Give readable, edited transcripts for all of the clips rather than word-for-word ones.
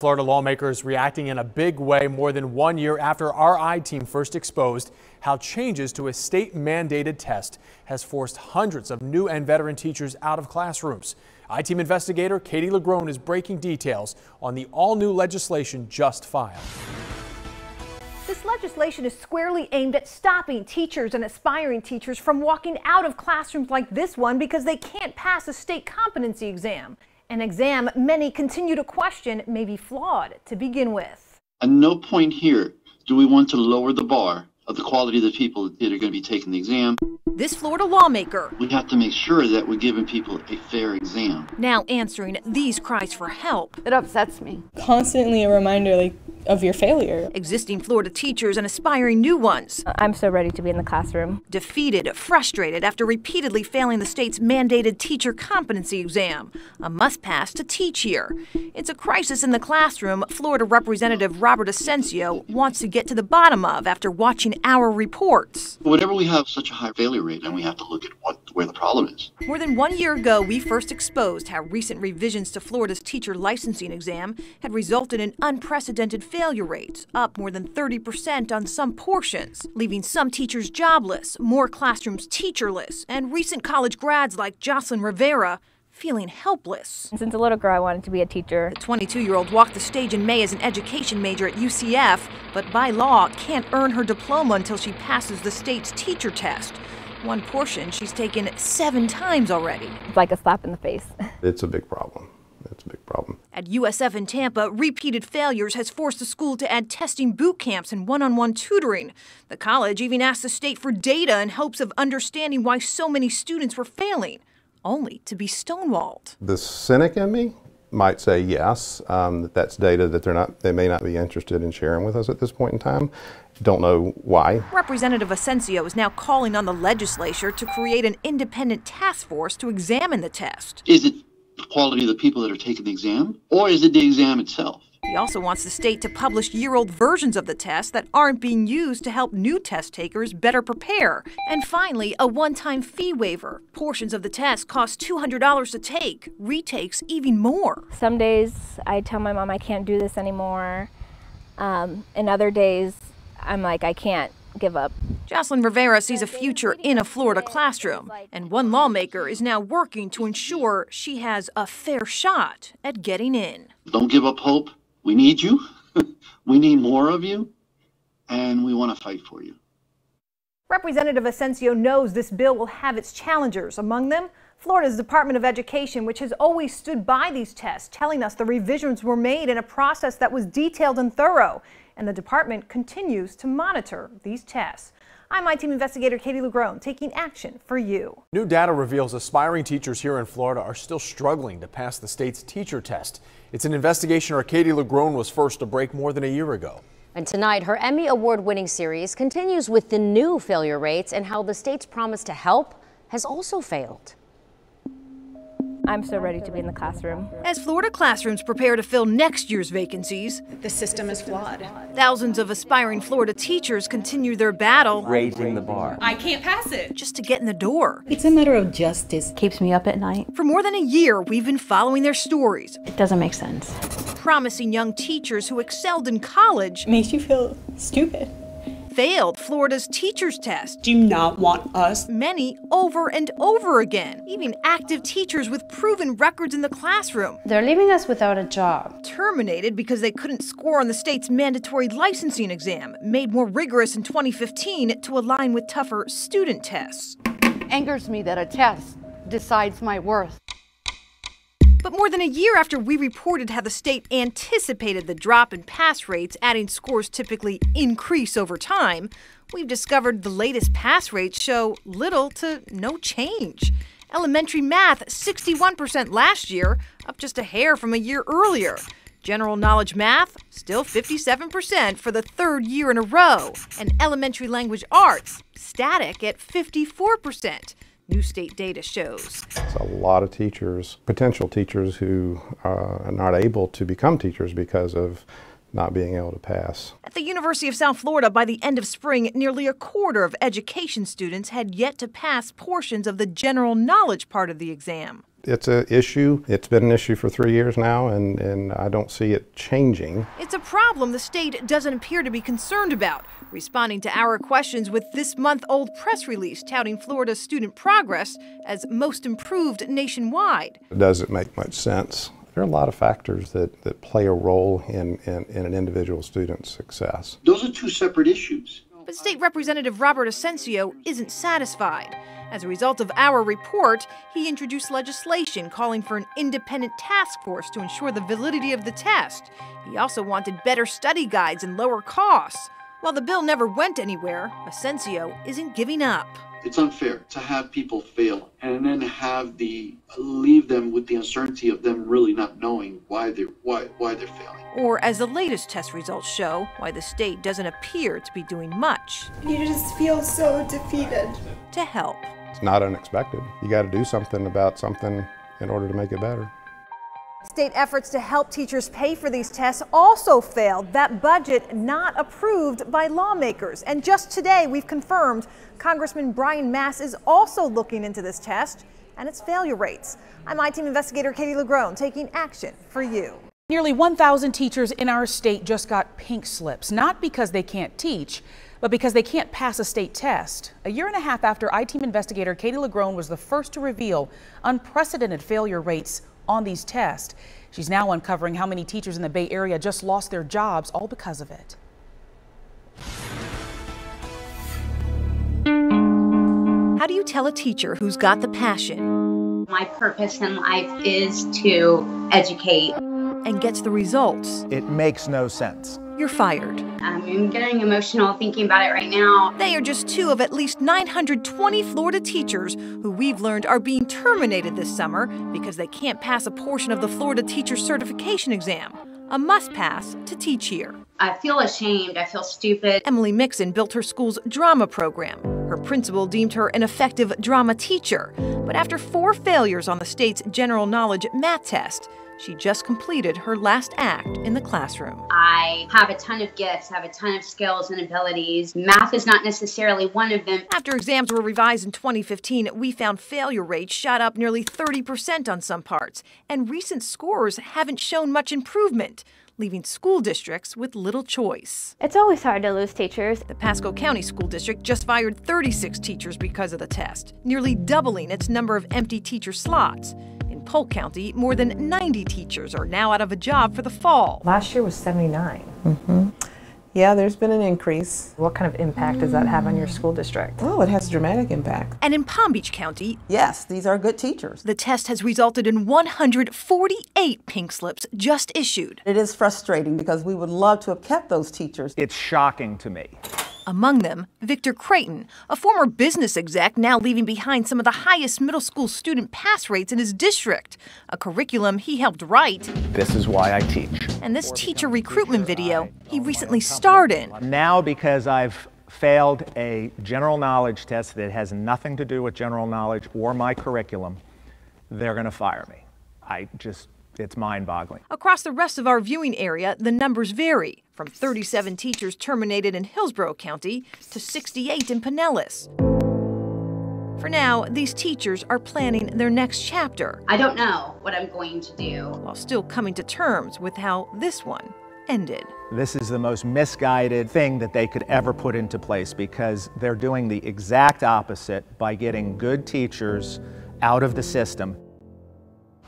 Florida lawmakers reacting in a big way more than 1 year after our I-Team first exposed how changes to a state-mandated test has forced hundreds of new and veteran teachers out of classrooms. I-Team investigator Katie LeGrone is breaking details on the all-new legislation just filed. This legislation is squarely aimed at stopping teachers and aspiring teachers from walking out of classrooms like this one because they can't pass a state competency exam. An exam many continue to question may be flawed to begin with. At no point here do we want to lower the bar of the quality of the people that are going to be taking the exam. This Florida lawmaker, We have to make sure that we're giving people a fair exam. now answering these cries for help. It upsets me. Constantly a reminder of your failure. Existing Florida teachers and aspiring new ones. I'm so ready to be in the classroom. Defeated, frustrated after repeatedly failing the state's mandated teacher competency exam, a must-pass to teach here. It's a crisis in the classroom Florida Representative Robert Asensio wants to get to the bottom of after watching our reports. Whenever we have such a high failure rate, then we have to look at where the problem is. More than 1 year ago, we first exposed how recent revisions to Florida's teacher licensing exam had resulted in unprecedented failure rates, up more than 30% on some portions, leaving some teachers jobless, more classrooms teacherless, and recent college grads like Jocelyn Rivera feeling helpless. Since a little girl, I wanted to be a teacher. The 22-year-old walked the stage in May as an education major at UCF, but by law can't earn her diploma until she passes the state's teacher test. One portion she's taken 7 times already. It's like a slap in the face. It's a big problem. It's a big problem. At USF in Tampa, repeated failures has forced the school to add testing boot camps and one-on-one tutoring. The college even asked the state for data in hopes of understanding why so many students were failing, only to be stonewalled. The cynic in me might say yes, that's data that they may not be interested in sharing with us at this point in time. Don't know why. Representative Asensio is now calling on the legislature to create an independent task force to examine the test. Is it the quality of the people that are taking the exam, or is it the exam itself? He also wants the state to publish year-old versions of the test that aren't being used to help new test takers better prepare. And finally, a one-time fee waiver. Portions of the test cost $200 to take, retakes even more. Some days I tell my mom I can't do this anymore. And other days I'm like, I can't give up. Jocelyn Rivera sees a future in a Florida classroom, and one lawmaker is now working to ensure she has a fair shot at getting in. Don't give up hope. We need you. We need more of you, and we want to fight for you. Representative Asensio knows this bill will have its challengers, among them Florida's Department of Education, which has always stood by these tests, telling us the revisions were made in a process that was detailed and thorough, and the department continues to monitor these tests. I'm I-Team investigator Katie LeGrone, taking action for you. New data reveals aspiring teachers here in Florida are still struggling to pass the state's teacher test. It's an investigation where Katie LeGrone was first to break more than a year ago. And tonight, her Emmy Award-winning series continues with the new failure rates and how the state's promise to help has also failed. I'm so ready to be in the classroom. As Florida classrooms prepare to fill next year's vacancies, The system is flawed. thousands of aspiring Florida teachers continue their battle, raising the bar. I can't pass it. just to get in the door. It's a matter of justice. Keeps me up at night. For more than a year, we've been following their stories, It doesn't make sense. promising young teachers who excelled in college Makes you feel stupid. failed Florida's teacher's test. Do not want us. Many over and over again, even active teachers with proven records in the classroom, They're leaving us without a job. terminated because they couldn't score on the state's mandatory licensing exam, made more rigorous in 2015 to align with tougher student tests. Angers me that a test decides my worth. But more than a year after we reported how the state anticipated the drop in pass rates, adding scores typically increase over time, we've discovered the latest pass rates show little to no change. Elementary math, 61% last year, up just a hair from a year earlier. General knowledge math, still 57% for the 3rd year in a row. And elementary language arts, static at 54%. New state data shows. It's a lot of teachers, potential teachers, who are not able to become teachers because of not being able to pass. At the University of South Florida, by the end of spring, nearly a quarter of education students had yet to pass portions of the general knowledge part of the exam. It's an issue. It's been an issue for 3 years now, and I don't see it changing. It's a problem the state doesn't appear to be concerned about, responding to our questions with this month-old press release touting Florida's student progress as most improved nationwide. It doesn't make much sense. There are a lot of factors that play a role in an individual student's success. Those are two separate issues. But State Representative Robert Asensio isn't satisfied. As a result of our report, he introduced legislation calling for an independent task force to ensure the validity of the test. He also wanted better study guides and lower costs. While the bill never went anywhere, Asensio isn't giving up. It's unfair to have people fail and then leave them with the uncertainty of them really not knowing why they're failing. Or, as the latest test results show, why the state doesn't appear to be doing much. You just feel so defeated. To help. It's not unexpected. You got to do something about something in order to make it better. State efforts to help teachers pay for these tests also failed. That budget not approved by lawmakers. And just today, we've confirmed Congressman Brian Mass is also looking into this test and its failure rates. I'm I-Team investigator Katie LeGrone taking action for you. Nearly 1,000 teachers in our state just got pink slips, not because they can't teach, but because they can't pass a state test. A year and a half after I-Team investigator Katie LeGrone was the first to reveal unprecedented failure rates on these tests. She's now uncovering how many teachers in the Bay Area just lost their jobs all because of it. How do you tell a teacher who's got the passion? My purpose in life is to educate. And gets the results. It makes no sense. You're fired. I'm getting emotional thinking about it right now. They are just two of at least 920 Florida teachers who we've learned are being terminated this summer because they can't pass a portion of the Florida Teacher Certification Exam, a must-pass to teach here. I feel ashamed. I feel stupid. Emily Mixon built her school's drama program. Her principal deemed her an effective drama teacher. But after 4 failures on the state's general knowledge math test, she just completed her last act in the classroom. I have a ton of gifts, I have a ton of skills and abilities. Math is not necessarily one of them. After exams were revised in 2015, we found failure rates shot up nearly 30% on some parts, and recent scores haven't shown much improvement, leaving school districts with little choice. It's always hard to lose teachers. The Pasco County School District just fired 36 teachers because of the test, nearly doubling its number of empty teacher slots. In Polk County, more than 90 teachers are now out of a job for the fall. Last year was 79. Yeah, there's been an increase. What kind of impact does that have on your school district? Oh, it has a dramatic impact. And in Palm Beach County, yes, these are good teachers. The test has resulted in 148 pink slips just issued. It is frustrating because we would love to have kept those teachers. It's shocking to me. Among them, Victor Creighton, a former business exec now leaving behind some of the highest middle school student pass rates in his district, a curriculum he helped write. This is why I teach. And this teacher recruitment video he recently starred in. Now, because I've failed a general knowledge test that has nothing to do with general knowledge or my curriculum, they're going to fire me. It's mind-boggling. Across the rest of our viewing area, the numbers vary, from 37 teachers terminated in Hillsborough County to 68 in Pinellas. For now, these teachers are planning their next chapter. I don't know what I'm going to do. While still coming to terms with how this one ended. This is the most misguided thing that they could ever put into place because they're doing the exact opposite by getting good teachers out of the system.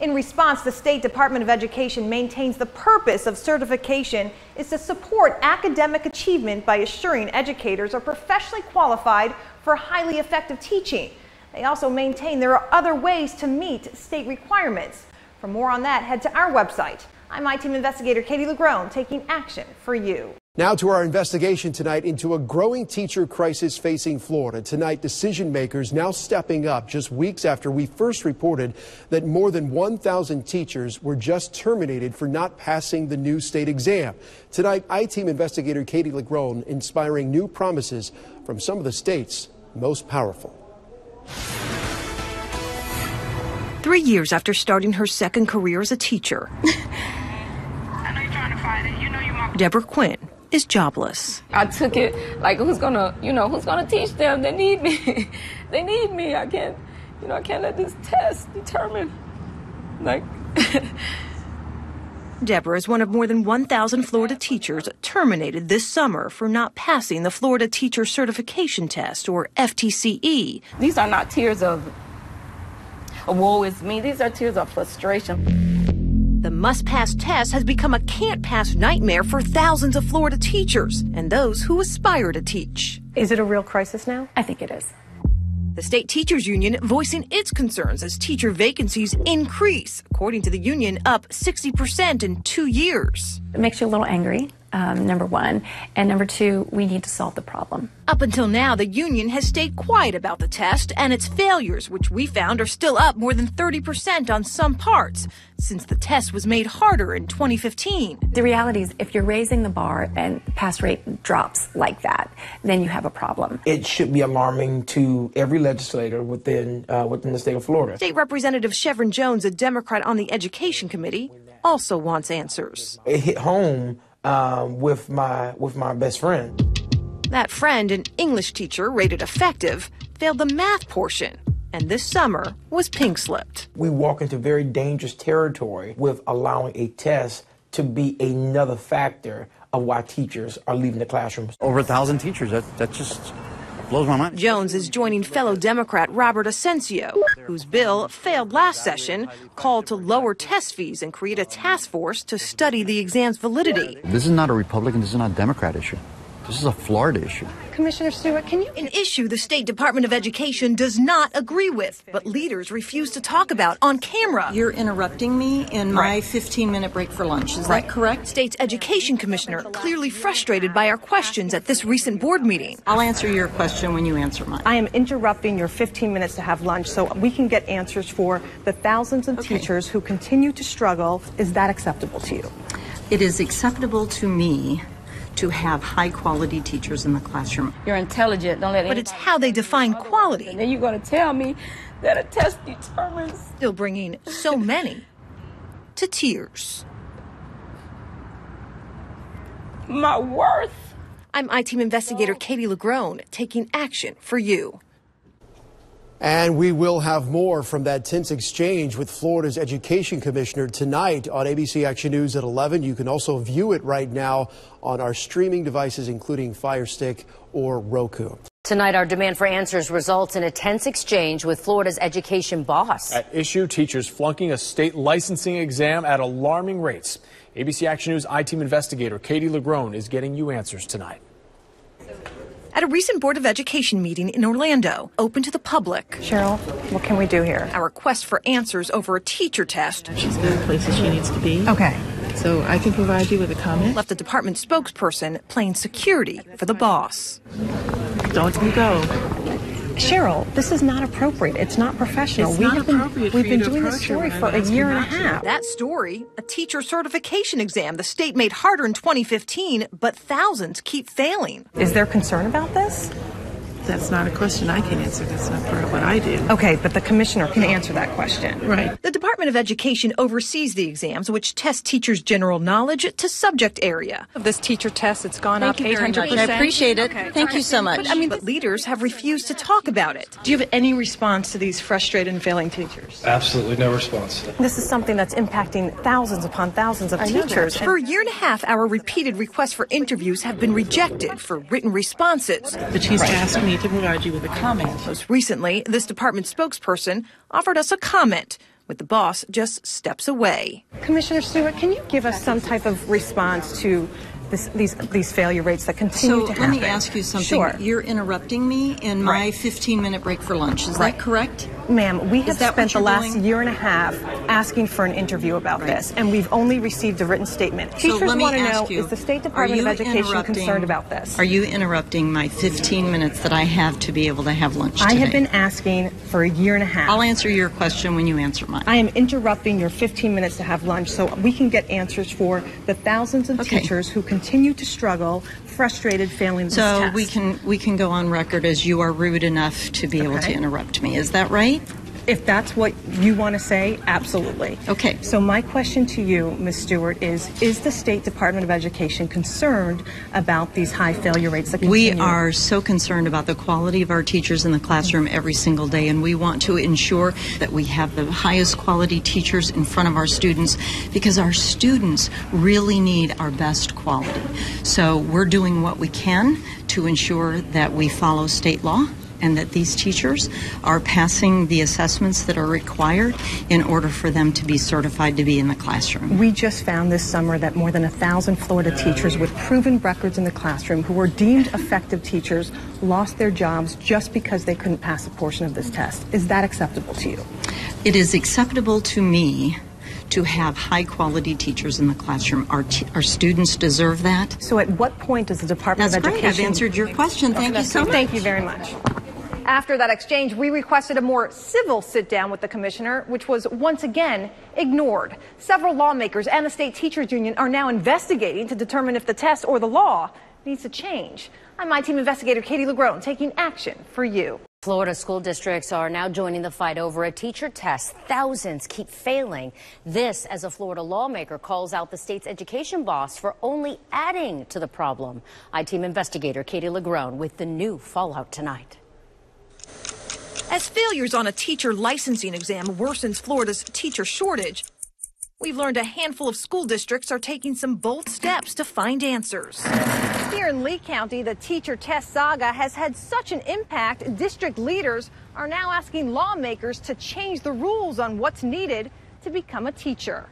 In response, the State Department of Education maintains the purpose of certification is to support academic achievement by assuring educators are professionally qualified for highly effective teaching. They also maintain there are other ways to meet state requirements. For more on that, head to our website. I'm I-Team investigator Katie LeGrone taking action for you. Now to our investigation tonight into a growing teacher crisis facing Florida. Tonight, decision makers now stepping up just weeks after we first reported that more than 1,000 teachers were just terminated for not passing the new state exam. Tonight, I-Team investigator Katie LeGrone inspiring new promises from some of the state's most powerful. 3 years after starting her second career as a teacher, Deborah Quinn is jobless. I took it like who's gonna teach them? They need me. They need me. I can't let this test determine Like, Deborah is one of more than 1,000 Florida teachers terminated this summer for not passing the Florida Teacher Certification Test, or FTCE. these are not tears of woe is me. These are tears of frustration. The must-pass test has become a can't-pass nightmare for thousands of Florida teachers and those who aspire to teach. Is it a real crisis now? I think it is. The state teachers union voicing its concerns as teacher vacancies increase, according to the union, up 60% in 2 years. It makes you a little angry, number one. And number two, we need to solve the problem. Up until now, the union has stayed quiet about the test and its failures, which we found are still up more than 30% on some parts, since the test was made harder in 2015. The reality is, if you're raising the bar and the pass rate drops like that, then you have a problem. It should be alarming to every legislator within the state of Florida. State Representative Chevron Jones, a Democrat on the Education Committee, also wants answers. It hit home with my best friend. That friend, an English teacher rated effective, failed the math portion, and this summer was pink-slipped. We walk into very dangerous territory with allowing a test to be another factor of why teachers are leaving the classrooms. Over 1,000 teachers, that just blows my mind. Jones is joining fellow Democrat Robert Asensio, whose bill failed last session, called to lower test fees and create a task force to study the exam's validity. This is not a Republican, this is not a Democrat issue. This is a Florida issue. Commissioner Stewart, can you... An issue the State Department of Education does not agree with, but leaders refuse to talk about on camera. You're interrupting me in my 15-minute break for lunch. Is that correct? State's Education Commissioner clearly frustrated by our questions at this recent board meeting. I'll answer your question when you answer mine. I am interrupting your 15 minutes to have lunch so we can get answers for the thousands of teachers who continue to struggle. Is that acceptable to you? It is acceptable to me to have high-quality teachers in the classroom. You're intelligent. Don't let But it's how they define quality. And then you're going to tell me that a test determines. Still bringing so many to tears. My worth. I'm I-Team investigator Katie Legrone, taking action for you. And we will have more from that tense exchange with Florida's Education Commissioner tonight on ABC Action News at 11. You can also view it right now on our streaming devices, including Fire Stick or Roku. Tonight, our demand for answers results in a tense exchange with Florida's education boss. At issue, teachers flunking a state licensing exam at alarming rates. ABC Action News I-Team investigator Katie Legrone is getting you answers tonight. At a recent Board of Education meeting in Orlando, open to the public. Cheryl, what can we do here? Our request for answers over a teacher test. She's in the places she needs to be. Okay. So I can provide you with a comment. Left the department spokesperson playing security for the boss. Don't you go. Cheryl, this is not appropriate. It's not professional. It's not appropriate We've for you been to doing this approach her story when for I'm a year and a asking not to. half. That story, a teacher certification exam the state made harder in 2015, but thousands keep failing. Is there concern about this? That's not a question I can answer. That's not part of what I do. Okay, but the commissioner can answer that question. Right. The Department of Education oversees the exams, which test teachers' general knowledge to subject area. This teacher test, it's gone Thank up you very 800%. much. I appreciate it. Thank you so much. But leaders have refused to talk about it. Do you have any response to these frustrated and failing teachers? Absolutely no response. This is something that's impacting thousands upon thousands of teachers. For a year and a half, our repeated requests for interviews have been rejected for written responses. But she's asked me to provide you with a comment. Most recently, this department spokesperson offered us a comment, with the boss just steps away. Commissioner Stewart, can you give us some type of response to these failure rates that continue to happen? So let me ask you something. Sure. You're interrupting me in my 15-minute break for lunch. Is that correct? Ma'am, we have that spent the what you're last doing? year and a half asking for an interview about this, and we've only received a written statement. So Teachers let me want to ask know, you, is the State are Department of you Education interrupting- concerned about this? Are you interrupting my 15 minutes that I have to be able to have lunch today? I have been asking for a year and a half. I'll answer your question when you answer mine. I am interrupting your 15 minutes to have lunch so we can get answers for the thousands of teachers who continue to struggle, frustrated, failing this test. So we can go on record as you are rude enough to be able to interrupt me. Is that right? If that's what you want to say, absolutely. Okay. So my question to you, Ms. Stewart, is the State Department of Education concerned about these high failure rates that continue? We are so concerned about the quality of our teachers in the classroom every single day, and we want to ensure that we have the highest quality teachers in front of our students, because our students really need our best quality. So we're doing what we can to ensure that we follow state law and that these teachers are passing the assessments that are required in order for them to be certified to be in the classroom. We just found this summer that more than 1,000 Florida teachers with proven records in the classroom who were deemed effective teachers lost their jobs just because they couldn't pass a portion of this test. Is that acceptable to you? It is acceptable to me to have high-quality teachers in the classroom. Our students deserve that. So at what point does the Department of Education... That's great. I've answered your question. Thank you so much. Thank you very much. After that exchange, we requested a more civil sit-down with the commissioner, which was once again ignored. Several lawmakers and the state teachers union are now investigating to determine if the test or the law needs to change. I'm my team investigator Katie LeGrone, taking action for you. Florida school districts are now joining the fight over a teacher test. Thousands keep failing. This as a Florida lawmaker calls out the state's education boss for only adding to the problem. I-Team investigator Katie LeGrone with the new fallout tonight. As failures on a teacher licensing exam worsens Florida's teacher shortage, we've learned a handful of school districts are taking some bold steps to find answers. Here in Lee County, the teacher test saga has had such an impact, district leaders are now asking lawmakers to change the rules on what's needed to become a teacher.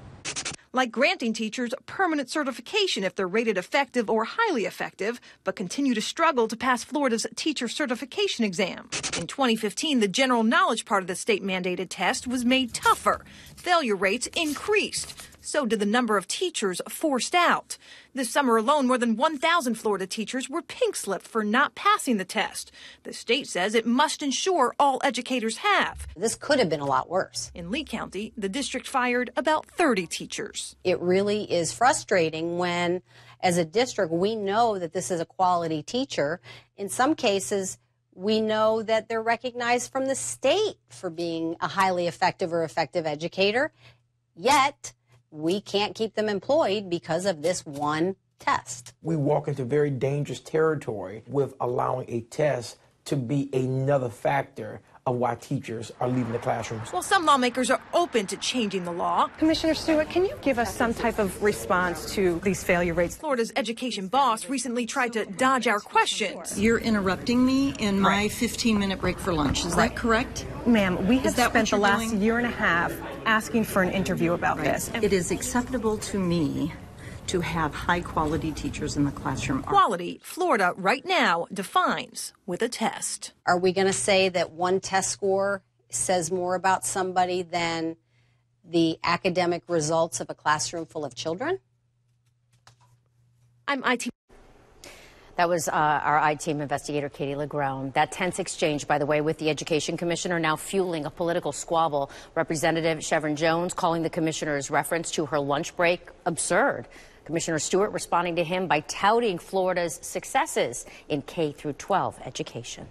Like granting teachers permanent certification if they're rated effective or highly effective, but continue to struggle to pass Florida's teacher certification exam. In 2015, the general knowledge part of the state-mandated test was made tougher. Failure rates increased. So did the number of teachers forced out. This summer alone, more than 1,000 Florida teachers were pink-slipped for not passing the test. The state says it must ensure all educators have. This could have been a lot worse. In Lee County, the district fired about 30 teachers. It really is frustrating when, as a district, we know that this is a quality teacher. In some cases, we know that they're recognized from the state for being a highly effective or effective educator, yet we can't keep them employed because of this one test. We walk into very dangerous territory with allowing a test to be another factor of why teachers are leaving the classrooms. Well, some lawmakers are open to changing the law. Commissioner Stewart, can you give us some type of response to these failure rates? Florida's education boss recently tried to dodge our questions. You're interrupting me in my 15-minute break for lunch. Is that correct? Ma'am, we have spent the last doing? year and a half asking for an interview about this. It is acceptable to me to have high-quality teachers in the classroom. Quality, Florida right now defines with a test. Are we going to say that one test score says more about somebody than the academic results of a classroom full of children? I'm I-Team. That was our I-Team investigator, Katie LeGrone. That tense exchange, by the way, with the Education Commissioner now fueling a political squabble. Representative Chevron Jones calling the commissioner's reference to her lunch break absurd. Commissioner Stewart responding to him by touting Florida's successes in K through 12 education.